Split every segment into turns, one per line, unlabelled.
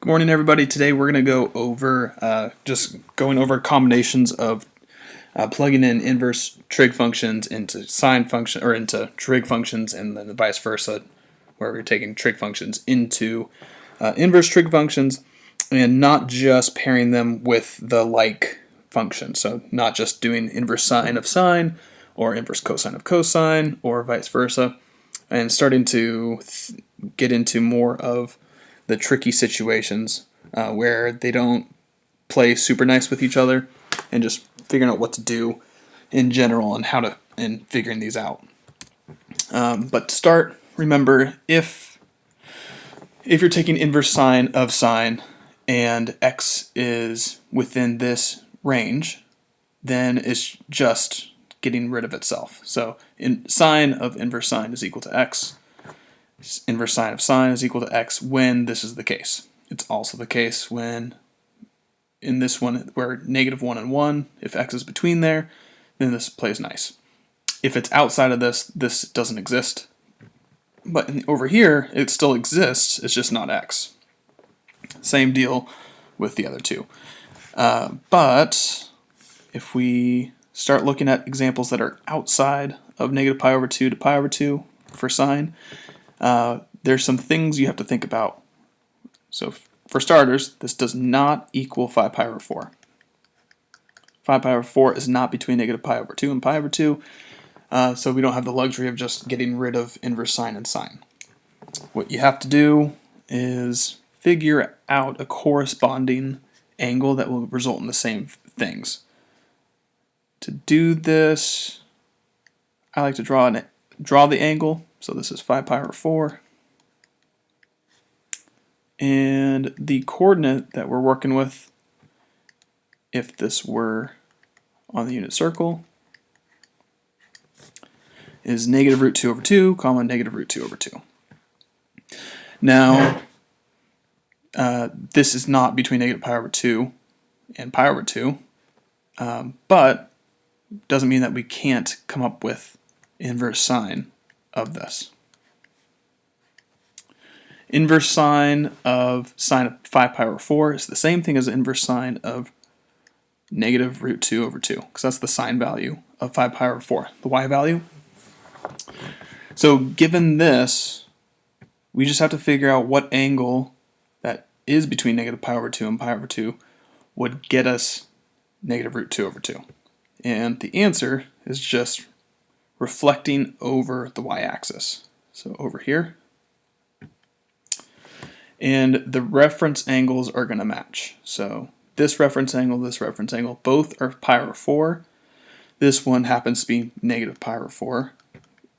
Good morning, everybody. Today we're going to go over just going over combinations of plugging in inverse trig functions into sine function or into trig functions, and then vice versa, where we're taking trig functions into inverse trig functions, and not just pairing them with the like function. So not just doing inverse sine of sine or inverse cosine of cosine or vice versa, and starting to get into more of the tricky situations where they don't play super nice with each other, and just figuring out what to do in general and how to and figuring these out. But to start, remember if you're taking inverse sine of sine and x is within this range, then it's just getting rid of itself. So sine of inverse sine is equal to x. Inverse sine of sine is equal to x when this is the case. It's also the case when in this one where -1 and 1, if x is between there, then this plays nice. If it's outside of this, this doesn't exist. But over here, it still exists, it's just not x. Same deal with the other two. But if we start looking at examples that are outside of -pi/2 to pi/2 for sine, there's some things you have to think about. So for starters, this does not equal 5 pi/4. 5 pi/4 is not between -pi/2 and pi/2, so we don't have the luxury of just getting rid of inverse sine and sine. What you have to do is figure out a corresponding angle that will result in the same things. To do this, I like to draw the angle. So this is 5 pi/4. And the coordinate that we're working with, if this were on the unit circle, is -√2/2, comma -√2/2. Now, this is not between -pi/2 and pi/2, but doesn't mean that we can't come up with inverse sine of this. Inverse sine of 5 pi/4 is the same thing as inverse sine of -√2/2, because that's the sine value of 5 pi/4, the y value. So given this, we just have to figure out what angle that is between -pi/2 and pi/2 would get us -√2/2. And the answer is just reflecting over the y-axis. So over here. And the reference angles are going to match. So this reference angle, both are pi/4. This one happens to be -pi/4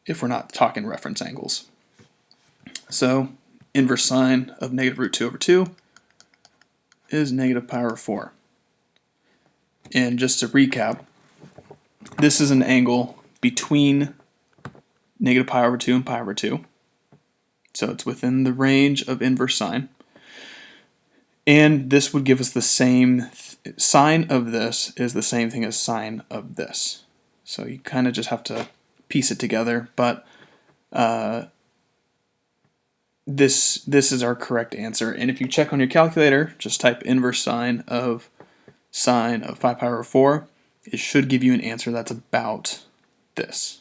if we're not talking reference angles. So inverse sine of -√2/2 is -pi/4. And just to recap, this is an angle between -pi/2 and pi/2. So it's within the range of inverse sine. And this would give us the same, sine of this is the same thing as sine of this. So you kind of just have to piece it together, but this is our correct answer. And if you check on your calculator, just type inverse sine of 5 pi/4, it should give you an answer that's about this,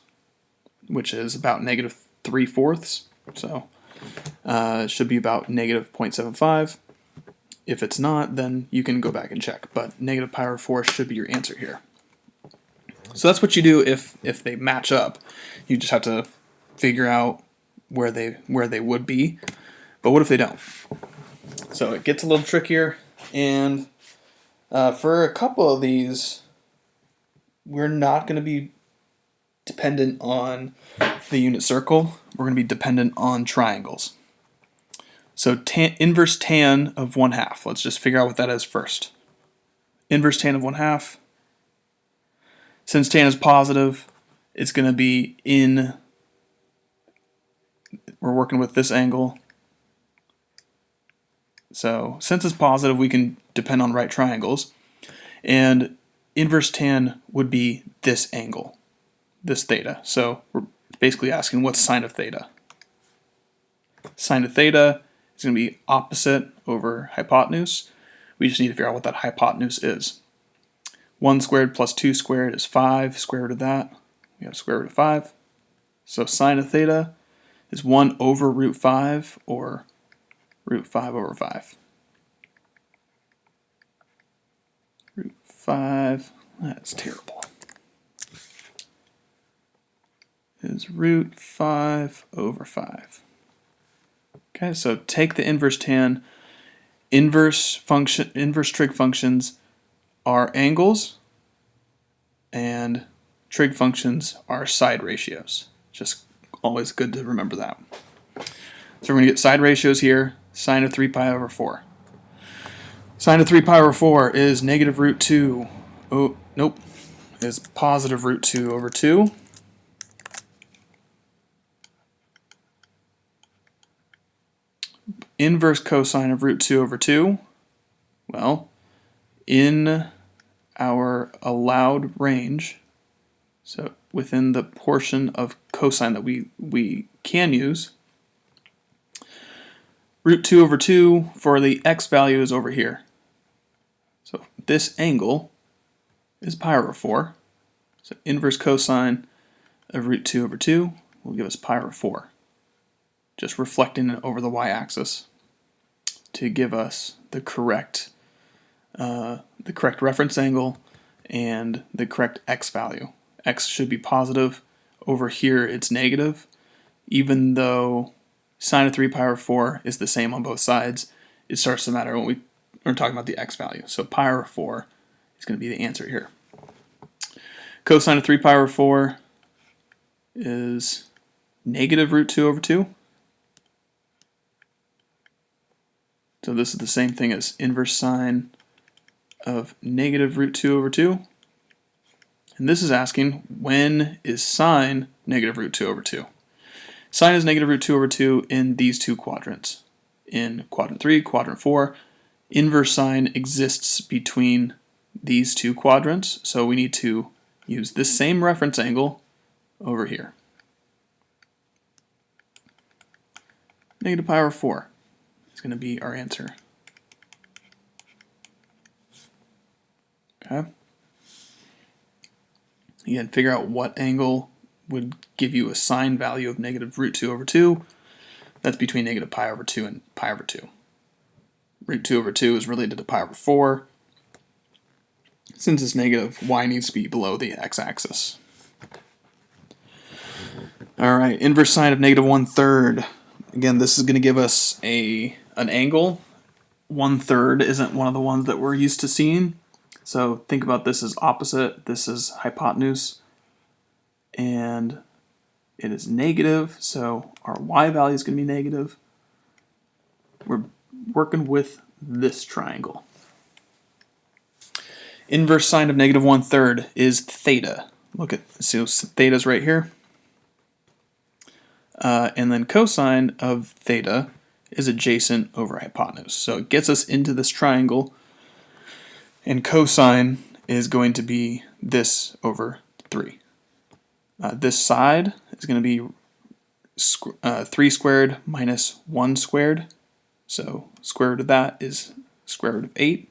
which is about -3/4. So it should be about -0.75. If it's not, then you can go back and check. But -pi/4 should be your answer here. So that's what you do if they match up. You just have to figure out where they would be. But what if they don't? So it gets a little trickier. And for a couple of these, we're not going to be dependent on the unit circle. We're going to be dependent on triangles. So inverse tan of 1/2. Let's just figure out what that is first. Inverse tan of 1/2. Since tan is positive, it's going to be we're working with this angle. So since it's positive, we can depend on right triangles. And inverse tan would be this angle, this theta. So we're basically asking what's sine of theta. Sine of theta is going to be opposite over hypotenuse. We just need to figure out what that hypotenuse is. 1 squared plus 2 squared is 5. Square root of that, we have square root of 5. So sine of theta is 1 over root 5, or root 5 over 5. Root 5, that's terrible, is root 5 over 5. Okay, so take the inverse tan. Inverse trig functions are angles, and trig functions are side ratios. Just always good to remember that. So we're going to get side ratios here. Sine of 3 pi over 4. Sine of 3 pi over 4 is negative root 2. Oh, nope. Is positive root 2 over 2. Inverse cosine of root 2 over 2. Well, in our allowed range, so within the portion of cosine that we can use, root 2 over 2 for the x value is over here. So this angle is pi over 4. So inverse cosine of root 2 over 2 will give us pi over 4. Just reflecting it over the y-axis to give us the correct reference angle and the correct x value. X should be positive. Over here it's negative. Even though sine of 3 pi over 4 is the same on both sides, it starts to matter when we're talking about the x value. So pi over 4 is going to be the answer here. Cosine of 3 pi over 4 is negative root 2 over 2. So this is the same thing as inverse sine of negative root 2 over 2. And this is asking, when is sine negative root 2 over 2? Sine is negative root 2 over 2 in these two quadrants. In quadrant 3, quadrant 4, inverse sine exists between these two quadrants, so we need to use this same reference angle over here. Negative pi over 4 is going to be our answer. Okay. Again, figure out what angle would give you a sine value of negative root 2 over 2. That's between negative pi over 2 and pi over 2. Root 2 over 2 is related to pi over 4. Since it's negative, y needs to be below the x-axis. Alright, inverse sine of negative 1/3. Again, this is going to give us an angle. 1/3 isn't one of the ones that we're used to seeing. So think about this as opposite. This is hypotenuse. And it is negative, so our y value is going to be negative. We're working with this triangle. Inverse sine of negative 1/3 is theta. Look at, so theta's right here. And then cosine of theta is adjacent over hypotenuse. So it gets us into this triangle, and cosine is going to be this over 3. This side is going to be 3 squared minus 1 squared. So square root of that is square root of 8.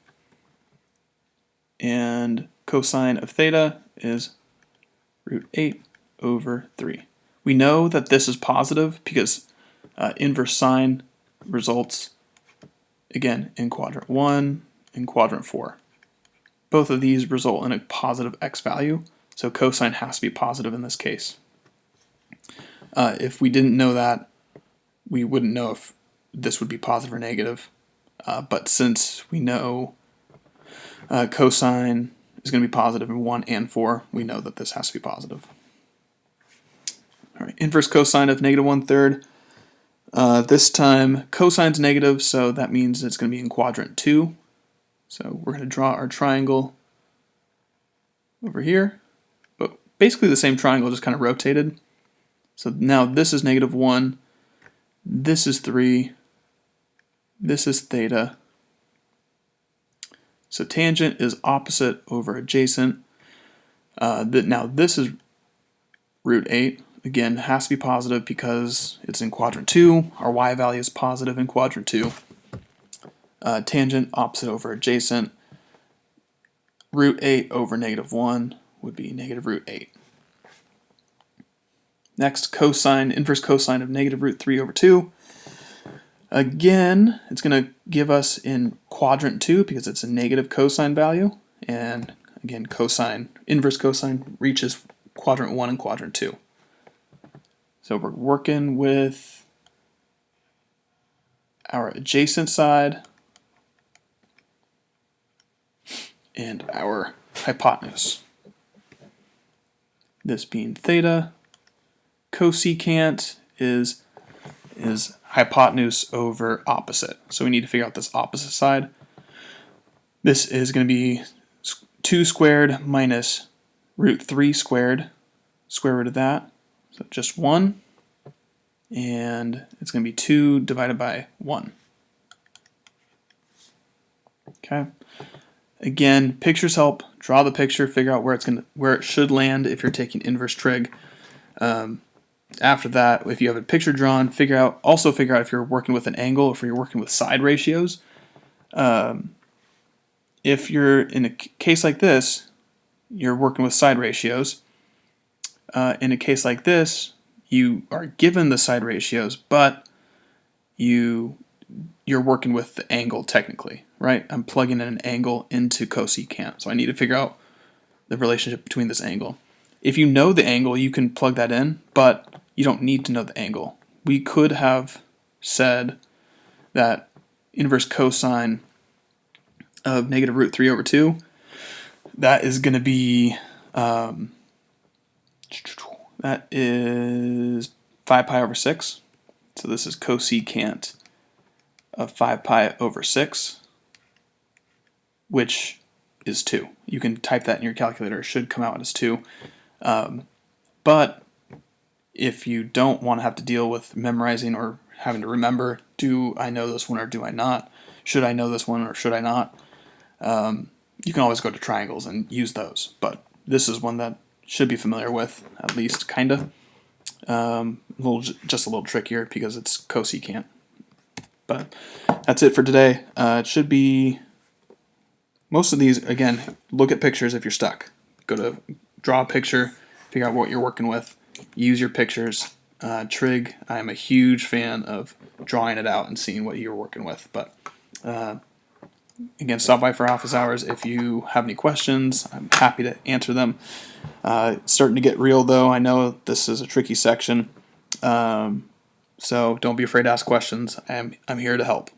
And cosine of theta is root 8 over 3. We know that this is positive because inverse sine results, again, in quadrant 1 and quadrant 4. Both of these result in a positive x value, so cosine has to be positive in this case. If we didn't know that, we wouldn't know if this would be positive or negative. But since we know cosine is going to be positive in 1 and 4, we know that this has to be positive. All right, inverse cosine of negative 1/3. This time cosine's negative, so that means it's going to be in quadrant 2. So we're going to draw our triangle over here, but basically the same triangle, just kind of rotated. So now this is negative 1, this is 3, this is theta. So tangent is opposite over adjacent. Now this is root 8 again, has to be positive because it's in quadrant 2. Our y value is positive in quadrant 2. Tangent, opposite over adjacent. Root 8 over negative 1 would be negative root 8. Next, cosine, inverse cosine of negative root 3 over 2. Again, it's going to give us in quadrant 2 because it's a negative cosine value. And again, cosine, inverse cosine reaches quadrant 1 and quadrant 2. So we're working with our adjacent side and our hypotenuse. This being theta. Cosecant is hypotenuse over opposite. So we need to figure out this opposite side. This is going to be 2 squared minus root 3 squared, square root of that. So just 1. And it's going to be 2 divided by 1. Okay. Again, pictures help. Draw the picture, figure out where it should land if you're taking inverse trig. After that, if you have a picture drawn, also figure out if you're working with an angle or if you're working with side ratios. If you're in a case like this, you're working with side ratios. In a case like this, you are given the side ratios, but you're working with the angle technically, right? I'm plugging in an angle into cosecant, so I need to figure out the relationship between this angle. If you know the angle, you can plug that in, but you don't need to know the angle. We could have said that inverse cosine of negative root 3 over 2, that is going to be, that is 5 pi over 6. So this is cosecant of 5 pi over 6, which is 2. You can type that in your calculator. It should come out as 2. But if you don't want to have to deal with memorizing or having to remember, do I know this one or do I not? Should I know this one or should I not? You can always go to triangles and use those. But this is one that should be familiar with, at least, kind of. Just a little trickier because it's cosecant. But that's it for today. It should be... Most of these, again, look at pictures if you're stuck. Go to draw a picture, figure out what you're working with, use your pictures. Trig, I am a huge fan of drawing it out and seeing what you're working with. But again, stop by for office hours if you have any questions. I'm happy to answer them. It's starting to get real, though. I know this is a tricky section, so don't be afraid to ask questions. I'm here to help.